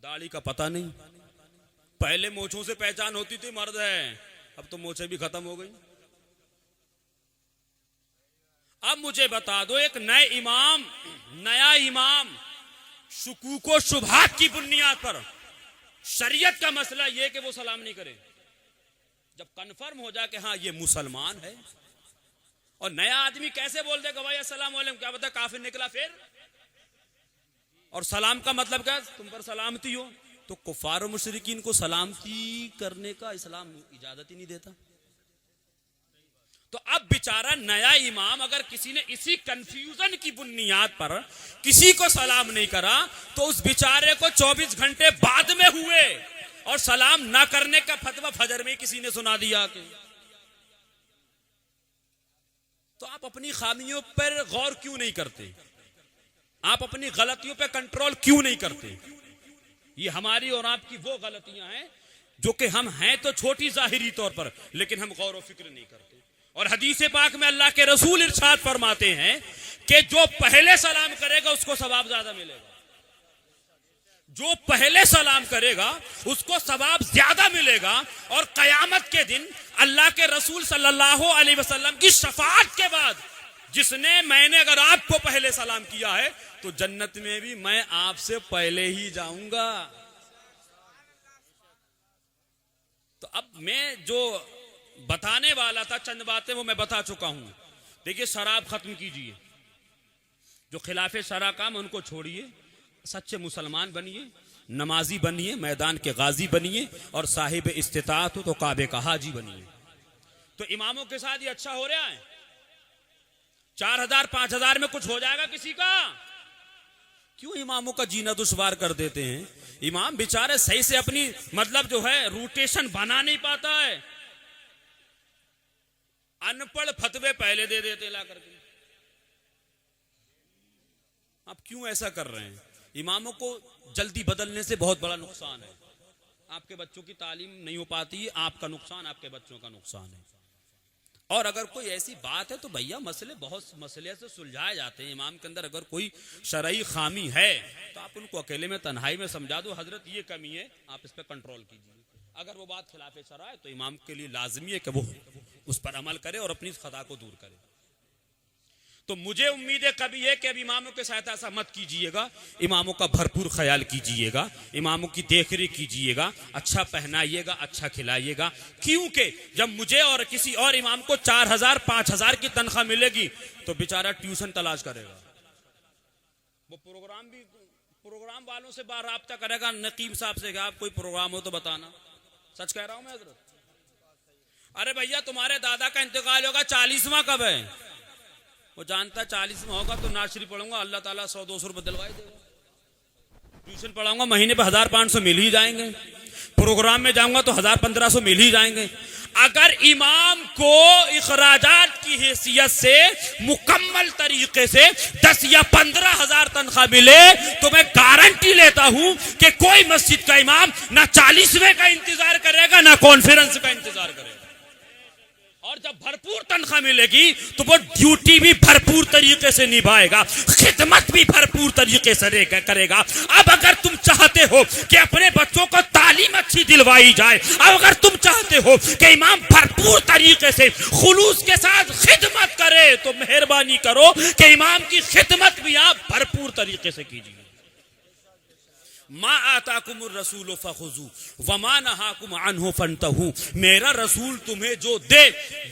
दाढ़ी का पता नहीं, पहले मोछों से पहचान होती थी मर्द है, अब तो मोछें भी खत्म हो गई। अब मुझे बता दो, एक नया इमाम शुकूको शुबहात की बुनियाद पर, शरीयत का मसला यह कि वो सलाम नहीं करे। जब कन्फर्म हो जाए कि हाँ ये मुसलमान है, और नया आदमी कैसे बोल देगा भाई अस्सलाम वालेकुम, क्या बता काफिर निकला फिर। और सलाम का मतलब क्या, तुम पर सलामती हो। तो कुफार और मुशरिकीन को सलामती करने का इस्लाम इजाजत ही नहीं देता। तो अब बेचारा नया इमाम अगर किसी ने इसी कंफ्यूजन की बुनियाद पर किसी को सलाम नहीं करा, तो उस बेचारे को 24 घंटे बाद में हुए और सलाम ना करने का फतवा फजर में किसी ने सुना दिया कि। तो आप अपनी खामियों पर गौर क्यों नहीं करते, आप अपनी गलतियों पर कंट्रोल क्यों नहीं करते। ये हमारी और आपकी वो गलतियां हैं जो कि हम हैं तो छोटी जाहिरी तौर पर, लेकिन हम गौर व फिक्र नहीं करते। और हदीस पाक में अल्लाह के रसूल इरशाद फरमाते हैं कि जो पहले सलाम करेगा उसको सवाब ज्यादा मिलेगा, जो पहले सलाम करेगा उसको सवाब ज्यादा मिलेगा। और कयामत के दिन अल्लाह के रसूल सल्लल्लाहु अलैहि वसल्लम की शफाअत के बाद जिसने मैंने अगर आपको पहले सलाम किया है तो जन्नत में भी मैं आपसे पहले ही जाऊंगा। तो अब मैं जो बताने वाला था चंद बातें वो मैं बता चुका हूं। देखिए, शराब खत्म कीजिए, जो खिलाफे शरा काम उनको छोड़िए, सच्चे मुसलमान बनिए, नमाजी बनिए, मैदान के गाजी बनिए, और साहिब इस्तिताअत हो तो काबे का हाजी बनिए। तो इमामों के साथ ये अच्छा हो रहा है, 4000 5000 में कुछ हो जाएगा किसी का। क्यों इमामों का जीना दुश्वार कर देते हैं। इमाम बेचारे सही से अपनी मतलब जो है रोटेशन बना नहीं पाता है, अनपढ़ फतवे पहले दे देते ला करके। आप क्यों ऐसा कर रहे हैं। इमामों को जल्दी बदलने से बहुत बड़ा नुकसान है। आपके बच्चों की तालीम नहीं हो पाती है, आपका नुकसान, आपके बच्चों का नुकसान है। और अगर कोई ऐसी बात है तो भैया बहुत मसले से सुलझाए जाते हैं। इमाम के अंदर अगर कोई शरई खामी है तो आप उनको अकेले में तन्हाई में समझा दो, हजरत ये कमी है, आप इस पर कंट्रोल कीजिए। अगर वो बात खिलाफे शरा है तो इमाम के लिए लाजमी है कि वो उस पर अमल करे और अपनी खता को दूर करे। तो मुझे उम्मीद है कभी है कि अब इमामों के साथ ऐसा मत कीजिएगा, इमामों का भरपूर ख्याल कीजिएगा, इमामों की देखरेख कीजिएगा, अच्छा पहनाइएगा, अच्छा खिलाइएगा। क्योंकि जब मुझे और किसी और इमाम को 4000 5000 की तनख्वाह मिलेगी तो बेचारा ट्यूशन तलाश करेगा। वो प्रोग्राम वालों से बार राब्ता करेगा, नकीम साहब से, आप कोई प्रोग्राम हो तो बताना। सच कह रहा हूं मैं हजरत। अरे भैया तुम्हारे दादा का इंतकाल होगा, 40वां कब है। वो जानता 40वां होगा तो नाशरी पढ़ूंगा, अल्लाह ताला 100-200 रुपए दिलवाई देगा। ट्यूशन पढ़ाऊंगा, महीने पे 1500 मिल ही जाएंगे। प्रोग्राम में जाऊंगा तो 1000-1500 मिल ही जाएंगे। अगर इमाम को इखराजात की हैसियत से मुकम्मल तरीके से 10 या 15 हजार तनख्वाह मिले तो मैं गारंटी लेता हूं कि कोई मस्जिद का इमाम ना 40वें का इंतजार करेगा ना कॉन्फ्रेंस का इंतजार करेगा। और जब भरपूर तनख्वाह मिलेगी तो वो ड्यूटी भी भरपूर तरीके से निभाएगा, खिदमत भी भरपूर तरीके से करेगा। अब अगर तुम चाहते हो कि अपने बच्चों को तालीम अच्छी दिलवाई जाए, अब अगर तुम चाहते हो कि इमाम भरपूर तरीके से खुलूस के साथ खिदमत करे तो मेहरबानी करो कि इमाम की खिदमत भी आप भरपूर तरीके से कीजिए। मा आताकुमुर रसूल फखुजू वमा नहाकुम अन्हु फंतहू। मेरा रसूल तुम्हें जो दे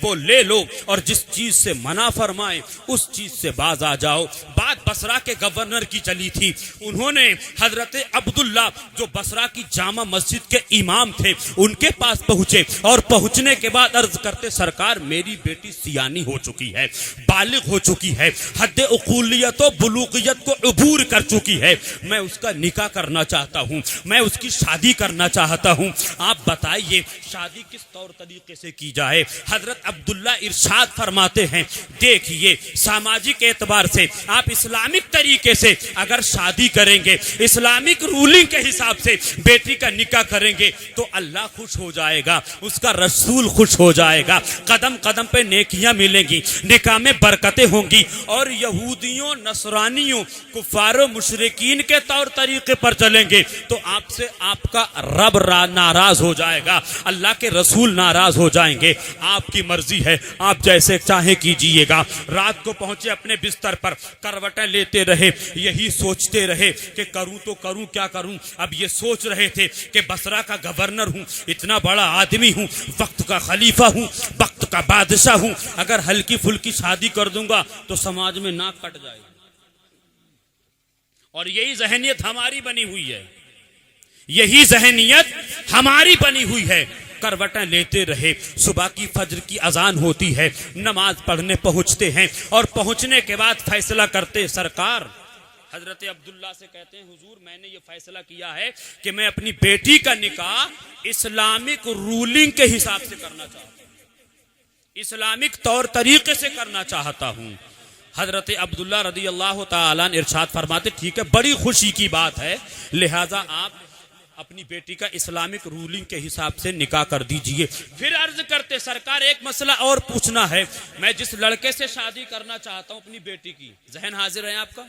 वो ले लो और जिस चीज से मना फरमाए उस चीज से बाज आ जाओ। बात बसरा के गवर्नर की चली थी। उन्होंने हजरत अब्दुल्ला जो बसरा की जामा मस्जिद के इमाम थे उनके पास पहुंचे और पहुंचने के बाद अर्ज करते, सरकार मेरी बेटी सियानी हो चुकी है, बालिग हो चुकी है, हद उकूलियत व बुलूगियत को अबूर कर चुकी है, मैं उसका निकाह करना चाहता हूं, मैं उसकी शादी करना चाहता हूं। आप बताइए शादी किस तौर तरीके से की जाए। हजरत अब्दुल्ला इरशाद फरमाते हैं, देखिए सामाजिक एतबार से आप इस्लामिक तरीके से अगर शादी करेंगे, इस्लामिक रूलिंग के हिसाब से बेटी का निकाह करेंगे तो अल्लाह खुश हो जाएगा, उसका रसूल खुश हो जाएगा, कदम कदम पे नेकियां मिलेंगी, निकाह में बरकतें होंगी। और यहूदियों, नसरानियों, कुफारों, मुशरिकीन के तौर तरीके पर चले लेंगे तो आपसे आपका रब नाराज हो जाएगा, अल्लाह के रसूल नाराज हो जाएंगे। आपकी मर्जी है, आप जैसे चाहे कीजिएगा। रात को पहुंचे अपने बिस्तर पर, करवटें लेते रहे, यही सोचते रहे कि करूं तो करूं, क्या करूं। अब ये सोच रहे थे कि बसरा का गवर्नर हूं, इतना बड़ा आदमी हूं, वक्त का खलीफा हूं, वक्त का बादशाह हूं, अगर हल्की फुल्की शादी कर दूंगा तो समाज में नाक कट जाएगी। और यही जहनियत हमारी बनी हुई है, यही जहनियत हमारी बनी हुई है। करवटें लेते रहे, सुबह की फज्र की अजान होती है, नमाज पढ़ने पहुंचते हैं और पहुंचने के बाद फैसला करते, सरकार हजरत अब्दुल्ला से कहते हैं, हुजूर मैंने ये फैसला किया है कि मैं अपनी बेटी का निकाह इस्लामिक रूलिंग के हिसाब से करना चाहता हूं, इस्लामिक तौर तरीके से करना चाहता हूं। हजरत अब्दुल्ला रदी अल्लाह ताला इरशाद फरमाते, ठीक है, बड़ी खुशी की बात है, लिहाजा आप अपनी बेटी का इस्लामिक रूलिंग के हिसाब से निकाह कर दीजिए। फिर अर्ज करते, सरकार एक मसला और पूछना है, मैं जिस लड़के से शादी करना चाहता हूं अपनी बेटी की, जहन हाजिर है आपका,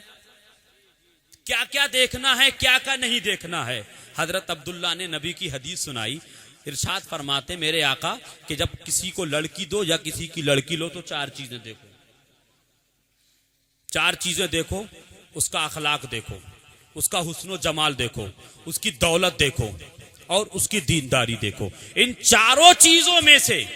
क्या क्या देखना है, क्या क्या नहीं देखना है। हजरत अब्दुल्ला ने नबी की हदीस सुनाई, इरशाद फरमाते मेरे आका कि जब किसी को लड़की दो या किसी की लड़की लो तो चार चीजें देखो, चार चीजें देखो, उसका अखलाक देखो, उसका हुस्न जमाल देखो, उसकी दौलत देखो और उसकी दीनदारी देखो। इन चारों चीजों में से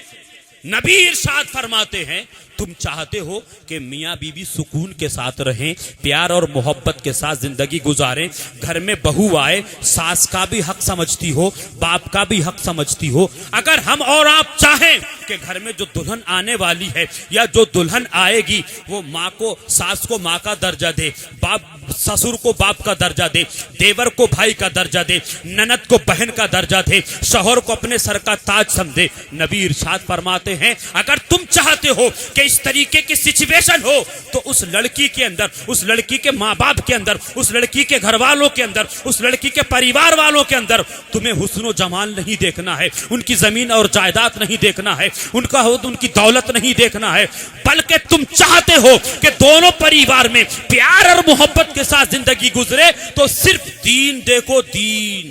नबी इरशाद फरमाते हैं, तुम चाहते हो कि मियाँ बीबी सुकून के साथ रहें, प्यार और मोहब्बत के साथ जिंदगी गुजारें, घर में बहू आए सास का भी हक समझती हो, बाप का भी हक समझती हो। अगर हम और आप चाहें कि घर में जो दुल्हन आने वाली है या जो दुल्हन आएगी वो माँ को, सास को माँ का दर्जा दे, बाप ससुर को बाप का दर्जा दे, देवर को भाई का दर्जा दे, ननद को बहन का दर्जा दे, शौहर को अपने सर का ताज समझे, नबी इरशाद फरमाते हैं अगर तुम चाहते हो कि इस तरीके की सिचुएशन हो तो उस लड़की के अंदर, उस लड़की के माँ बाप के अंदर, उस लड़की के घर वालों के अंदर, उस लड़की के परिवार वालों के अंदर तुम्हें हुस्न जमाल नहीं देखना है, उनकी जमीन और जायदाद नहीं देखना है, उनकी दौलत नहीं देखना है, बल्कि तुम चाहते हो कि दोनों परिवार में प्यार और मोहब्बत के साथ जिंदगी गुजरे तो सिर्फ दीन देखो, दीनदारी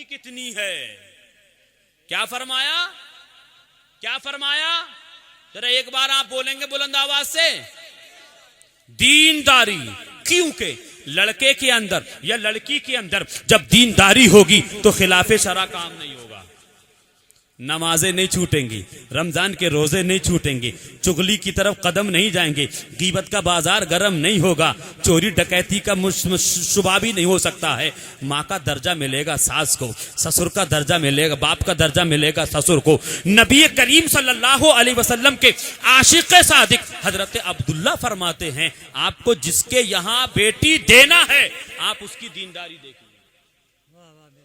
कितनी है। क्या फरमाया, क्या फरमाया, जरा एक बार आप बोलेंगे बुलंद आवाज से, दीनदारी। क्योंकि लड़के के अंदर या लड़की के अंदर जब दीनदारी होगी तो खिलाफे शरा काम नहीं होगा, नमाजें नहीं छूटेंगी, रमजान के रोजे नहीं छूटेंगे, चुगली की तरफ कदम नहीं जाएंगे, गीबत का बाजार गर्म नहीं होगा, चोरी डकैती का शुबा भी नहीं हो सकता है। माँ का दर्जा मिलेगा सास को, ससुर का दर्जा मिलेगा, बाप का दर्जा मिलेगा ससुर को। नबी करीम सल्लल्लाहु अलैहि वसल्लम के आशिक सादिक हजरत अब्दुल्ला फरमाते हैं, आपको जिसके यहाँ बेटी देना है आप उसकी दीनदारी देखिए।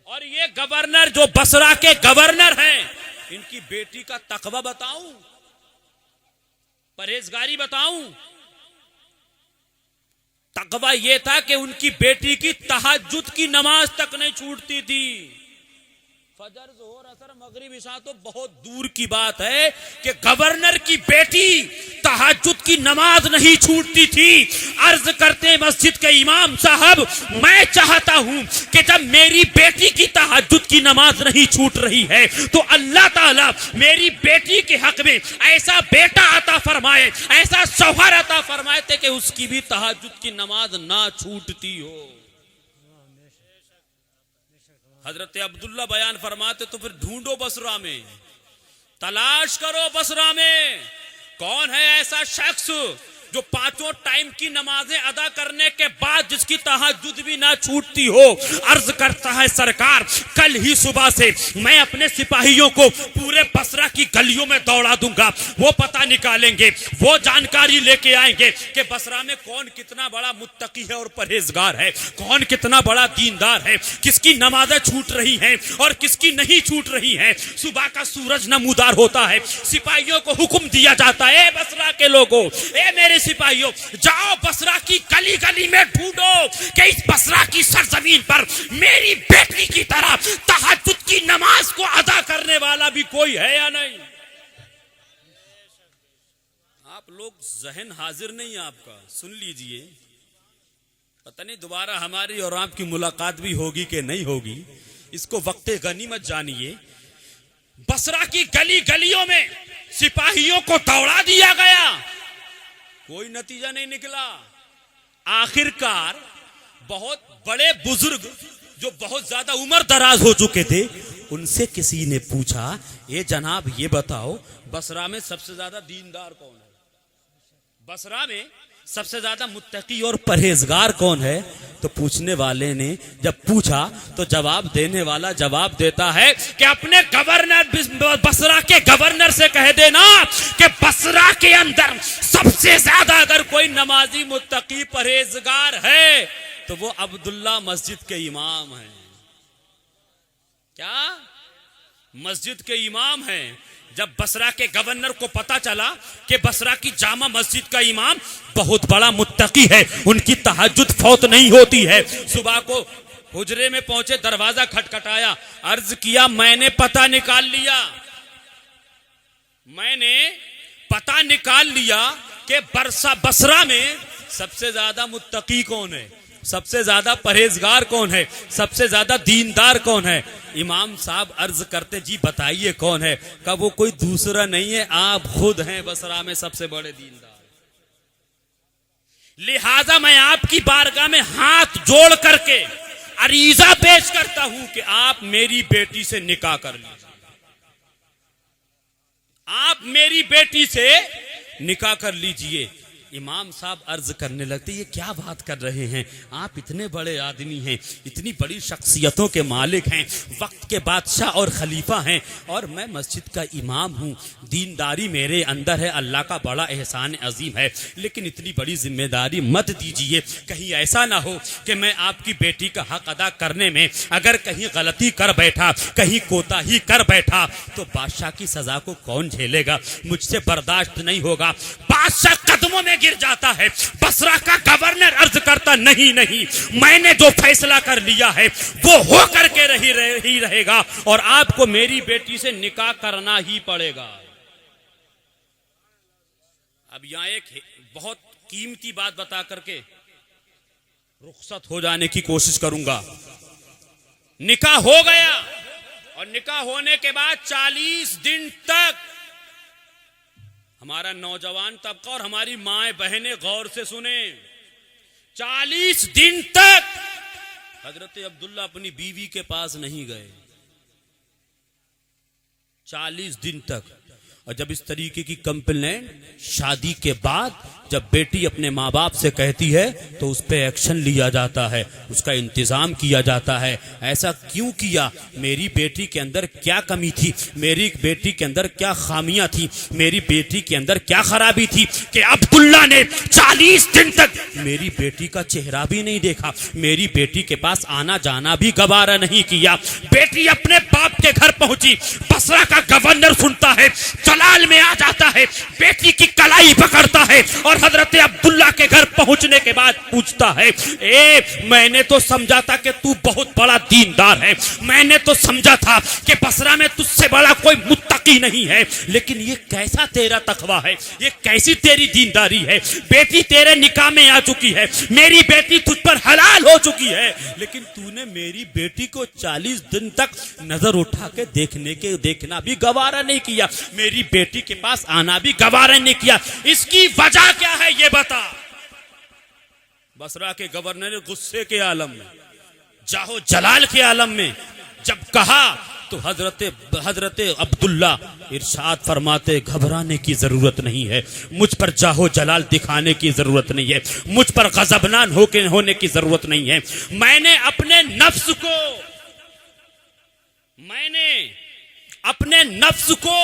और ये गवर्नर जो बसरा के गवर्नर हैं, इनकी बेटी का तकवा बताऊं, परहेजगारी बताऊं। तकवा यह था कि उनकी बेटी की तहज्जुद की नमाज तक नहीं छूटती थी। फजर, जोहर, असर, मगरिब, इशा तो बहुत दूर की बात है कि गवर्नर की बेटी तहज्जुद की नमाज नहीं छूटती थी। अर्ज करते मस्जिद के इमाम साहब, मैं चाहता हूं कि जब मेरी बेटी की तहज्जुद की नमाज नहीं छूट रही है तो अल्लाह ताला मेरी बेटी के हक में ऐसा बेटा अता फरमाए, ऐसा शौहर अता फरमाए कि उसकी भी तहज्जुद की नमाज ना छूटती हो। हजरत अब्दुल्ला बयान फरमाते, तो फिर ढूंढो बसरा में, तलाश करो बसरा में कौन है ऐसा शख्स जो पांचों टाइम की नमाजें अदा करने के बाद जिसकी तहज्जुद भी ना छूटती हो। अर्ज करता है सरकार, कल ही सुबह से मैं अपने सिपाहियों को पूरे बसरा की गलियों में दौड़ा दूंगा, वो पता निकालेंगे, वो जानकारी लेके आएंगे कि बसरा में कौन कितना बड़ा मुत्तकी है और परहेजगार है, कौन कितना बड़ा दीनदार है, किसकी नमाजें छूट रही हैं और किसकी नहीं छूट रही हैं। सुबह का सूरज नमूदार होता है, सिपाहियों को हुक्म दिया जाता है, ए बसरा के लोगों, ए मेरे सिपाहियों, जाओ बसरा की गली गली में ढूंढो कि इस बसरा की सरजमीन पर मेरी बेटी की तरह तहज्जुद की नमाज को अदा करने वाला भी कोई है या नहीं। आप लोग जहन हाजिर नहीं, आपका सुन लीजिए, पता नहीं दोबारा हमारी और आपकी मुलाकात भी होगी कि नहीं होगी, इसको वक्ते गनीमत जानिए। बसरा की गली गलियों में सिपाहियों को दौड़ा दिया गया, कोई नतीजा नहीं निकला। आखिरकार बहुत बड़े बुजुर्ग जो बहुत ज्यादा उम्र दराज हो चुके थे, उनसे किसी ने पूछा, ये जनाब ये बताओ बसरा में सबसे ज्यादा दीनदार कौन है, बसरा में सबसे ज्यादा मुत्तकी और परहेजगार कौन है? तो पूछने वाले ने जब पूछा तो जवाब देने वाला जवाब देता है कि अपने गवर्नर, बसरा के गवर्नर से कह देना कि बसरा के अंदर सबसे ज्यादा अगर कोई नमाजी मुत्तकी परहेजगार है तो वो अब्दुल्ला मस्जिद के इमाम हैं। क्या? मस्जिद के इमाम हैं। जब बसरा के गवर्नर को पता चला कि बसरा की जामा मस्जिद का इमाम बहुत बड़ा मुत्तकी है, उनकी तहज्जुद फौत नहीं होती है, सुबह को हुजरे में पहुंचे, दरवाजा खटखटाया, अर्ज किया मैंने पता निकाल लिया, मैंने पता निकाल लिया कि बसरा में सबसे ज्यादा मुत्तकी कौन है, सबसे ज्यादा परहेजगार कौन है, सबसे ज्यादा दीनदार कौन है? इमाम साहब अर्ज करते, जी बताइए कौन है? कहा वो कोई दूसरा नहीं है, आप खुद हैं बसरा में सबसे बड़े दीनदार। लिहाजा मैं आपकी बारगाह में हाथ जोड़ करके अरीजा पेश करता हूं कि आप मेरी बेटी से निकाह कर लीजिए, आप मेरी बेटी से निकाह कर लीजिए। इमाम साहब अर्ज करने लगते, ये क्या बात कर रहे हैं आप, इतने बड़े आदमी हैं, इतनी बड़ी शख्सियतों के मालिक हैं, वक्त के बादशाह और खलीफा हैं, और मैं मस्जिद का इमाम हूं, दीनदारी मेरे अंदर है, अल्लाह का बड़ा एहसान अजीम है, लेकिन इतनी बड़ी जिम्मेदारी मत दीजिए, कहीं ऐसा ना हो कि मैं आपकी बेटी का हक अदा करने में अगर कहीं गलती कर बैठा, कहीं कोताही कर बैठा तो बादशाह की सजा को कौन झेलेगा? मुझसे बर्दाश्त नहीं होगा। बादशाह कदमों में गिर जाता है। बसरा का गवर्नर अर्ज करता, नहीं नहीं, मैंने जो फैसला कर लिया है वो हो करके ही रहेगा और आपको मेरी बेटी से निकाह करना ही पड़ेगा। अब यहां एक बहुत कीमती बात बता करके रुखसत हो जाने की कोशिश करूंगा। निकाह हो गया और निकाह होने के बाद 40 दिन तक हमारा नौजवान तबका और हमारी माएं बहनें गौर से सुने, 40 दिन तक हजरत अब्दुल्ला अपनी बीवी के पास नहीं गए, 40 दिन तक। और जब इस तरीके की कंप्लेंट शादी के बाद जब बेटी अपने माँ बाप से कहती है तो उस पर एक्शन लिया जाता है, उसका इंतजाम किया जाता है। ऐसा क्यों किया? मेरी बेटी के अंदर क्या कमी थी, मेरी बेटी के अंदर क्या खामियां थी, मेरी बेटी के अंदर क्या खराबी थी कि अब्दुल्ला ने 40 दिन तक मेरी बेटी का चेहरा भी नहीं देखा, मेरी बेटी के पास आना जाना भी गवारा नहीं किया। बेटी अपने बाप के घर पहुंची, बसरा का गवर्नर सुनता है, जलाल में आ जाता है, बेटी की कलाई पकड़ता है और हजरत अब्दुल्ला के घर पहुंचने के बाद पूछता है, मैंने तो समझा था कि तू बहुत बड़ा दीनदार है, मैंने तो समझा था कि बसरा में तुझसे बड़ा कोई मुत्तकी नहीं है, लेकिन ये कैसा तेरा तकवा है, ये कैसी तेरी दीनदारी है? बेटी तेरे निकाह में आ चुकी है, मेरी बेटी तुझ पर हलाल हो चुकी है, लेकिन तूने मेरी बेटी को 40 दिन तक नजर उठा के देखना भी गवारा नहीं किया, मेरी बेटी के पास आना भी गवारा नहीं किया। इसकी वजह क्या है ये बता। बसरा के गवर्नर ने गुस्से के आलम में, जाहो जलाल के आलम में जब कहा तो हजरत अब्दुल्ला इरशाद फरमाते, घबराने की जरूरत नहीं है, मुझ पर जाहो जलाल दिखाने की जरूरत नहीं है, मुझ पर गजबनान होने की जरूरत नहीं है। मैंने अपने नफ्स को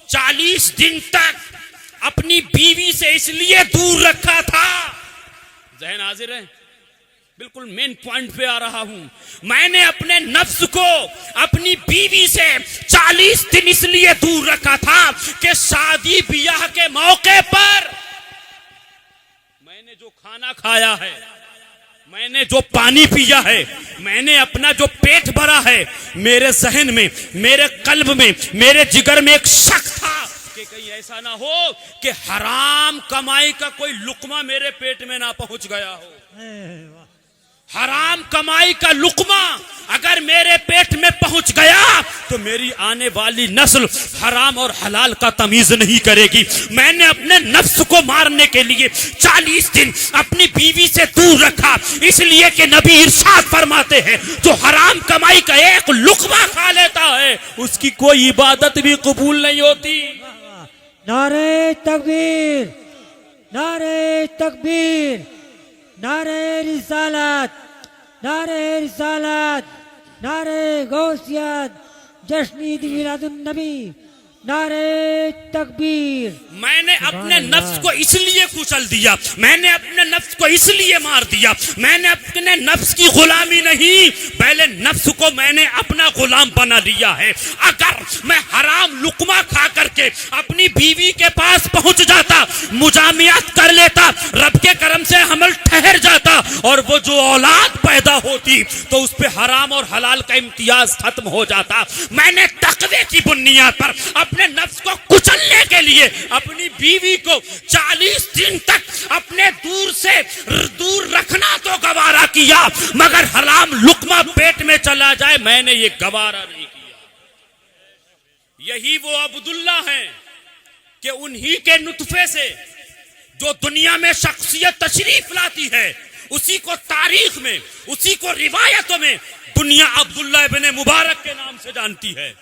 40 दिन तक अपनी बीवी से इसलिए दूर रखा था, जहन हाजिर है, बिल्कुल मेन पॉइंट पे आ रहा हूं। मैंने अपने नफ्स को अपनी बीवी से 40 दिन इसलिए दूर रखा था कि शादी ब्याह के मौके पर मैंने जो खाना खाया है, मैंने जो पानी पिया है, मैंने अपना जो पेट भरा है, मेरे जहन में, मेरे कल्ब में, मेरे जिगर में एक शक था कि कहीं ऐसा ना हो कि हराम कमाई का कोई लुकमा मेरे पेट में ना पहुंच गया हो। हराम कमाई का लुकमा अगर मेरे पेट में पहुंच गया तो मेरी आने वाली नस्ल हराम और हलाल का तमीज नहीं करेगी। मैंने अपने नफ्स को मारने के लिए 40 दिन अपनी बीवी से दूर रखा, इसलिए कि नबी इरशाद फरमाते हैं जो हराम कमाई का एक लुकमा खा लेता है उसकी कोई इबादत भी कबूल नहीं होती। नारे तकबीर, नारे तकबीर, नारे रिसालत, नारे रिसालत, नारे गौसियत, जश्न ईद मिलादुन नबी, नारे तकबीर। मैंने अपने नफ्स को इसलिए कुचल दिया, मैंने अपने नफ्स को इसलिए मार दिया, मैंने अपने नफ्स की गुलामी नहीं पहले नफ्स को मैंने अपना गुलाम बना लिया है। अगर मैं हराम लुकमा खा करके अपनी बीवी के पास पहुंच जाता, मुजामियात कर लेता, रब के करम से हमल ठहर जाता और वो जो औलाद पैदा होती तो उस पे हराम और हलाल का इम्तियाज खत्म हो जाता। मैंने तकवे की बुनियाद पर अपने नफ्स को कुचलने के लिए अपनी बीवी को 40 दिन तक अपने दूर रखना तो गवारा किया, मगर हराम लुकमा पेट में चला जाए मैंने ये गवारा नहीं किया। यही वो अब्दुल्ला हैं कि उन्हीं के नुतफे से जो दुनिया में शख्सियत तशरीफ लाती है, उसी को तारीख में, उसी को रिवायतों में दुनिया अब्दुल्ला इब्ने मुबारक के नाम से जानती है।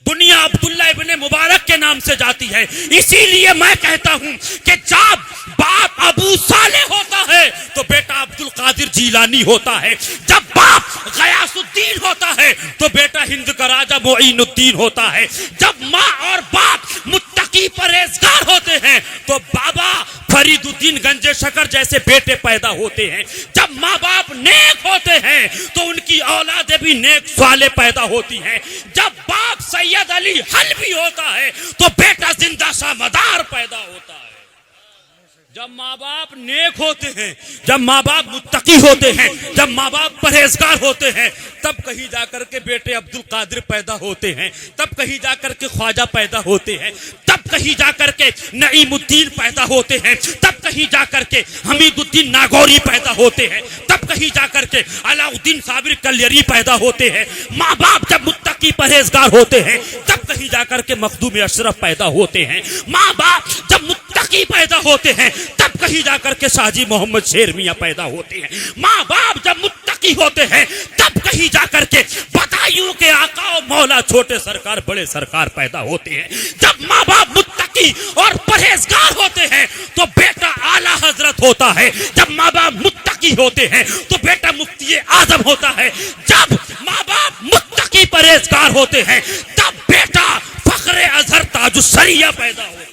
दुनिया अब्दुल्ला इब्ने मुबारक के नाम से जाती है। इसीलिए मैं कहता हूं कि जब बाप अबू साले होता है तो बेटा अब्दुल कादिर जीलानी होता है, जब बाप गयासुद्दीन होता है तो बेटा हिंद का राजा मोइनुद्दीन होता है, जब माँ और बाप मुत्तकी परहेजगार होते हैं तो बाबा फरीदुद्दीन गंजे शकर जैसे बेटे पैदा होते हैं, जब माँ बाप नेक होते हैं तो उनकी औलादे भी नेक साले पैदा होती हैं, जब बाप सैयद अली हलवी होता है तो बेटा जिंदा शामदार पैदा होता है। जब माँ बाप नेक होते हैं, जब माँ बाप मुत्तकी होते हैं, जब माँ बाप परहेजगार होते हैं, तब कहीं जाकर के बेटे अब्दुल कादिर पैदा होते हैं, तब कहीं जाकर के ख्वाजा पैदा होते हैं, तब कहीं जाकर के नईमुद्दीन पैदा होते हैं, तब कहीं जाकर के हमीदुद्दीन नागौरी पैदा होते हैं, तब कहीं जाकर के अलाउद्दीन साबिर कलियरी पैदा होते हैं। माँ बाप जब मुत्तकी परहेजगार होते हैं तब कहीं जाकर के मखदूम अशरफ पैदा होते हैं। माँ बाप जब मुत्तकी पैदा होते हैं तब कहीं जाकर के शाहजी मोहम्मद शेर मियां पैदा होते हैं। माँ बाप जब मुत्तकी होते हैं तब कहीं जाकर के बदायूं के आका और मौला छोटे सरकार बड़े सरकार पैदा होते हैं। जब माँ बाप मुत्तकी और परहेजगार होते हैं तो बेटा आला हजरत होता है, जब माँ बाप मुत्तकी होते हैं तो बेटा मुफ्ती आजम होता है, जब माँ बाप मुत्तकी परहेजगार होते हैं तब बेटा फखरे अजहर ताजुस्सरिया पैदा होता है।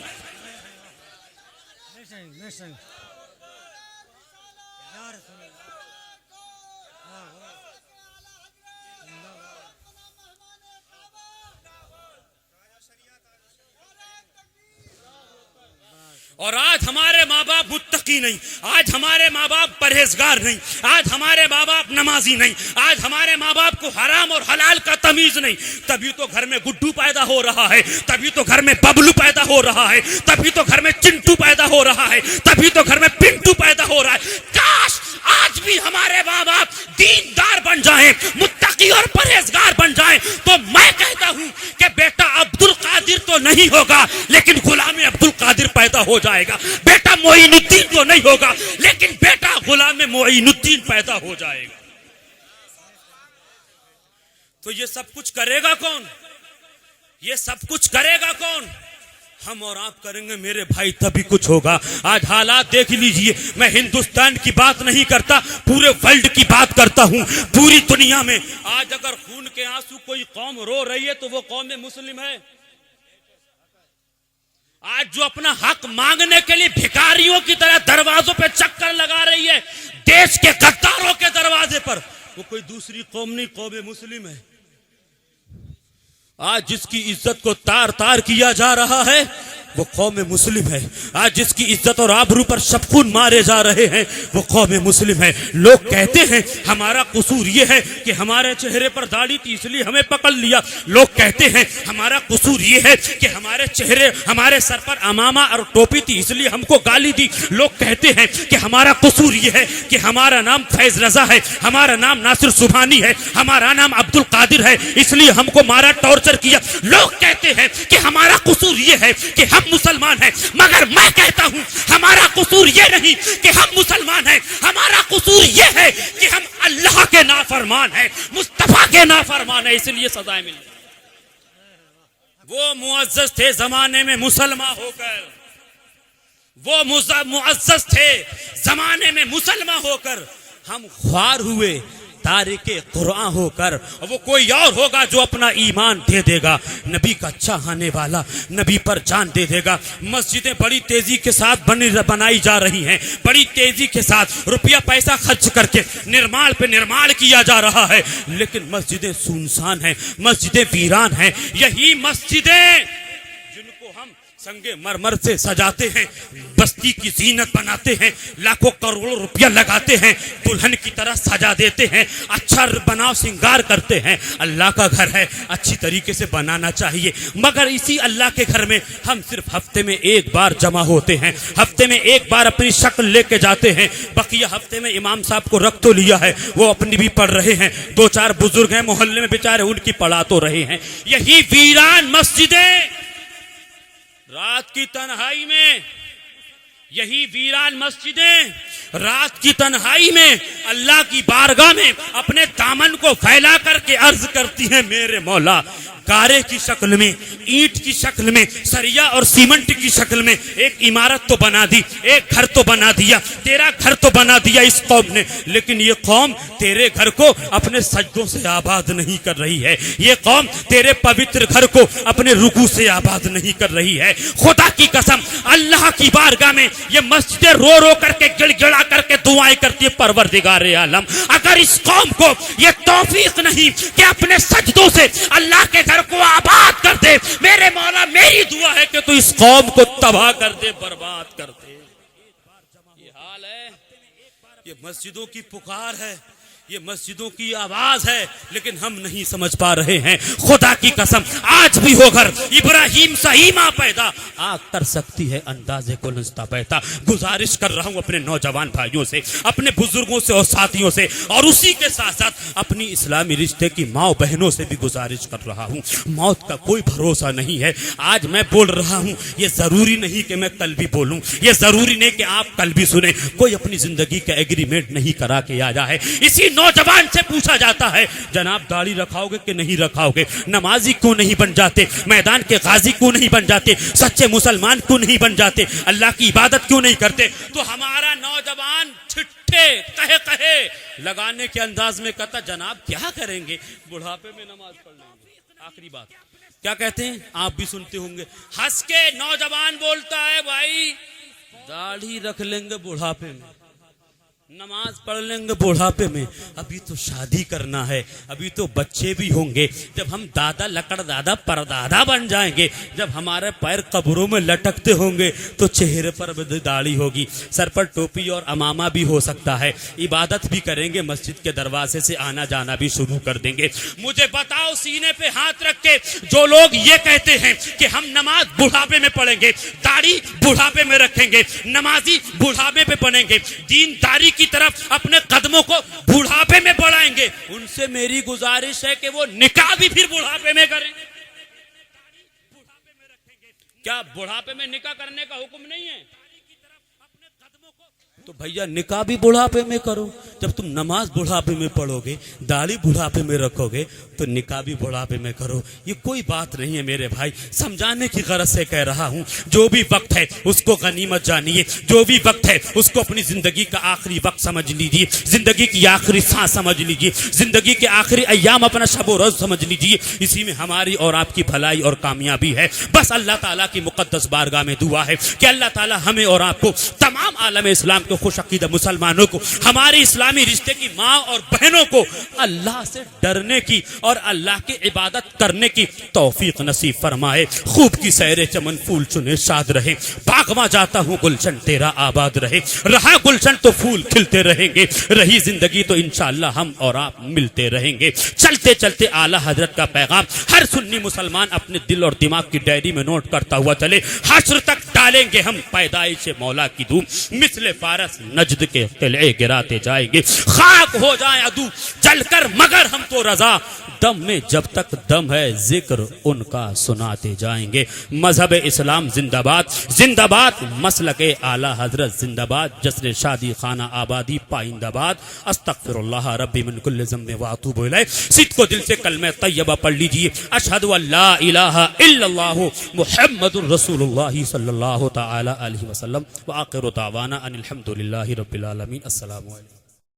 और आज हमारे माँ बाप मुत्तकी नहीं, आज हमारे माँ बाप परहेजगार नहीं, आज हमारे माँ बाप नमाजी नहीं, आज हमारे माँ बाप को हराम और हलाल का तमीज नहीं। तभी तो घर में गुड्डू पैदा हो रहा है, तभी तो घर में बबलू पैदा हो रहा है, तभी तो घर में चिंटू पैदा हो रहा है, तभी तो घर में पिंटू पैदा हो रहा है। काश आज भी हमारे माँ बाप दीनदार बन जाएं, मुत्तकी और परहेजगार बन जाएं, तो मैं कहता हूं कि बेटा अब्दुल कादिर तो नहीं होगा लेकिन गुलाम अब्दुल कादिर पैदा हो जाएगा। बेटा मोइनुद्दीन तो नहीं होगा लेकिन बेटा गुलाम मोइनुद्दीन पैदा हो जाएगा। तो ये सब कुछ करेगा कौन? ये सब कुछ करेगा कौन? हम और आप करेंगे मेरे भाई, तभी कुछ होगा। आज हालात देख लीजिए, मैं हिंदुस्तान की बात नहीं करता, पूरे वर्ल्ड की बात करता हूं। पूरी दुनिया में आज अगर खून के आंसू कोई कौम रो रही है तो वो कौम मुस्लिम है। आज जो अपना हक मांगने के लिए भिखारियों की तरह दरवाजों पे चक्कर लगा रही है, देश के गद्दारों के दरवाजे पर, वो कोई दूसरी कौम नहीं, कौम मुस्लिम है। आज जिसकी इज्जत को तार तार किया जा रहा है वो कौम मुस्लिम है। आज जिसकी इज्जत और आबरू पर शबखून मारे जा रहे हैं वो कौम मुस्लिम है। लोग कहते हैं हमारा कसूर ये है कि हमारे चेहरे पर दाढ़ी थी इसलिए हमें पकड़ लिया। लोग कहते हैं हमारा कसूर ये है कि हमारे सर पर अमामा और टोपी थी इसलिए हमको गाली दी। लोग कहते हैं कि हमारा कसूर ये है कि हमारा नाम फैज रजा है, हमारा नाम नासिर सुभानी है, हमारा नाम अब्दुल कादिर है इसलिए हमको मारा, टॉर्चर किया। लोग कहते हैं कि हमारा कसूर ये है कि हम मुसलमान हैं, मगर मैं कहता हूं हमारा कसूर ये नहीं कि हम मुसलमान हैं, हमारा कसूर ये है कि हम अल्लाह के नाफरमान हैं, मुस्तफा के नाफरमान हैं, इसलिए सजाएं मिल। वो मुअज्जज थे जमाने में मुसलमान होकर, वो मुअज्जज थे जमाने में मुसलमान होकर, हम ख्वार हुए तारिके कुरान होकर। और वो कोई और होगा जो अपना ईमान दे देगा, नबी का चाहने वाला, नबी पर जान दे देगा। मस्जिदें बड़ी तेजी के साथ बनाई जा रही हैं, बड़ी तेजी के साथ रुपया पैसा खर्च करके निर्माण पे निर्माण किया जा रहा है, लेकिन मस्जिदें सुनसान हैं, मस्जिदें वीरान हैं। यही मस्जिदें जिनको हम संगे मरमर से सजाते हैं, बस्ती की जीनत बनाते हैं, लाखों करोड़ों रुपया लगाते हैं, दुल्हन की तरह सजा देते हैं, अच्छा बनाव श्रृंगार करते हैं। अल्लाह का घर है, अच्छी तरीके से बनाना चाहिए, मगर इसी अल्लाह के घर में हम सिर्फ हफ्ते में एक बार जमा होते हैं, हफ्ते में एक बार अपनी शक्ल लेके जाते हैं। बकिया हफ्ते में इमाम साहब को रख तो लिया है, वो अपनी भी पढ़ रहे हैं, दो चार बुजुर्ग हैं मोहल्ले में बेचारे उनकी पढ़ा तो रहे हैं। यही वीरान मस्जिदें रात की तन्हाई में, यही वीरान मस्जिदें रात की तन्हाई में अल्लाह की बारगाह में अपने दामन को फैला करके अर्ज करती हैं, मेरे मौला गारे की शक्ल में, ईंट की शक्ल में, सरिया और सीमेंट की शक्ल में एक इमारत तो बना दी, एक घर तो बना दिया, तेरा घर तो बना दिया इस कौम ने, लेकिन ये कौम तेरे घर को अपने सजदों से आबाद नहीं कर रही है, ये कौम तेरे पवित्र घर को अपने रुकू से आबाद नहीं कर रही है। खुदा की कसम अल्लाह की बारगाह में ये मस्जिदें रो रो करके गिड़गिड़ा करके दुआएं करती है, परवरदिगारे आलम अगर इस कौम को ये तौफीक नहीं कि अपने सजदों से अल्लाह के घर को आबाद कर दे, मेरे मौला मेरी दुआ है कि तू इस कौम को तबाह कर दे, बर्बाद कर दे। ये हाल है, ये मस्जिदों की पुकार है, ये मस्जिदों की आवाज है, लेकिन हम नहीं समझ पा रहे हैं। खुदा की कसम आज भी होकर इब्राहिम सही मां पैदा आग कर सकती है अंदाजे को नस्ता पैदा। गुजारिश कर रहा हूं अपने नौजवान भाइयों से, अपने बुजुर्गों से और साथियों से, और उसी के साथ साथ अपनी इस्लामी रिश्ते की माँ बहनों से भी गुजारिश कर रहा हूं। मौत का कोई भरोसा नहीं है। आज मैं बोल रहा हूं, ये जरूरी नहीं कि मैं कल भी बोलूं, ये जरूरी नहीं कि आप कल भी सुने। कोई अपनी जिंदगी का एग्रीमेंट नहीं करा के आया है। इसी नौजवान से पूछा जाता है, जनाब दाढ़ी रखाओगे कि नहीं रखाओगे, नमाजी क्यों नहीं बन जाते, मैदान के गाजी क्यों नहीं बन जाते, सच्चे मुसलमान क्यों नहीं बन जाते, अल्लाह की इबादत क्यों नहीं करते? तो हमारा नौजवान छिट्टे कहे लगाने के अंदाज में कहता, जनाब क्या करेंगे, बुढ़ापे में नमाज पढ़ लेंगे। आखिरी बात क्या कहते हैं, आप भी सुनते होंगे, हंस के नौजवान बोलता है, भाई दाढ़ी रख लेंगे बुढ़ापे में, नमाज पढ़ लेंगे बुढ़ापे में, अभी तो शादी करना है, अभी तो बच्चे भी होंगे, जब हम दादा लकड़ दादा परदादा बन जाएंगे, जब हमारे पैर कब्रों में लटकते होंगे तो चेहरे पर दाढ़ी होगी, सर पर टोपी और अमामा भी हो सकता है, इबादत भी करेंगे, मस्जिद के दरवाजे से आना जाना भी शुरू कर देंगे। मुझे बताओ सीने पे हाथ रख के जो लोग ये कहते हैं कि हम नमाज बुढ़ापे में पढ़ेंगे, दाढ़ी बुढ़ापे में रखेंगे, नमाजी बुढ़ापे पे पढ़ेंगे, दीनदारी की तरफ अपने कदमों को बुढ़ापे में बढ़ाएंगे, उनसे मेरी गुजारिश है कि वो निकाह भी फिर बुढ़ापे में करेंगे। क्या बुढ़ापे में निकाह करने का हुक्म नहीं है? तो भैया निकाह भी बुढ़ापे में करो। जब तुम नमाज बुढ़ापे में पढ़ोगे, दाढ़ी बुढ़ापे में रखोगे, तो निकाह भी बुढ़ापे में करो। ये कोई बात नहीं है मेरे भाई, समझाने की गरज से कह रहा हूं। जो भी वक्त है उसको गनीमत जानिए, जो भी वक्त है उसको अपनी जिंदगी का आखिरी वक्त समझ लीजिए, जिंदगी की आखिरी सांस समझ लीजिए, जिंदगी के आखिरी अय्याम अपना शब व रोज समझ लीजिए। इसी में हमारी और आपकी भलाई और कामयाबी है। बस अल्लाह ताला की मुकद्दस बारगाह में दुआ है कि अल्लाह ताला हमें और आपको तमाम आलम इस्लाम के को, खुश अकीदा मुसलमानों को, हमारे इस्लामी रिश्ते की माँ और बहनों को अल्लाह से डरने की और अल्लाह की इबादत करने की तौफीक नसीब फरमाए। खूब की सैरे चमन फूल चुने शाद रहे, बागवा जाता हूँ गुलशन तेरा आबाद रहे। रहा गुलशन तो फूल खिलते रहेंगे, रही जिंदगी तो इंशाअल्लाह हम और आप मिलते रहेंगे। चलते चलते आला हजरत का पैगाम हर सुन्नी मुसलमान अपने दिल और दिमाग की डायरी में नोट करता हुआ चले। हश्र तक डालेंगे हम पैदाइश मौला की धूम, मिसले फारस नजद के किले गिराते जाएंगे। खाक हो जाए अदू जलकर मगर हम तो रजा, दम में जब तक दम है जिक्र उनका सुनाते जाएंगे। मजहब इस्लाम जिंदाबाद, जिंदाबाद मसलके आला हजरत जिंदाबाद, जश्न शादी खाना आबादी पाइंदाबाद। अस्तगफिरुल्लाह रब्बी मिन कुल्लि ज़म्बिन व अतूबु इलैह। सिद्ध को दिल से कलमे तैयबा पढ़ लीजिए, अशहदु अल्ला इलाहा इल्लल्लाह मुहम्मदुर रसूलुल्लाह सल्लल्लाहु तआला अलैहि वसल्लम व आखिरु दावाना अनिल हम्दुलिल्लाहि रब्बिल आलमीन। अस्सलामु अलैकुम।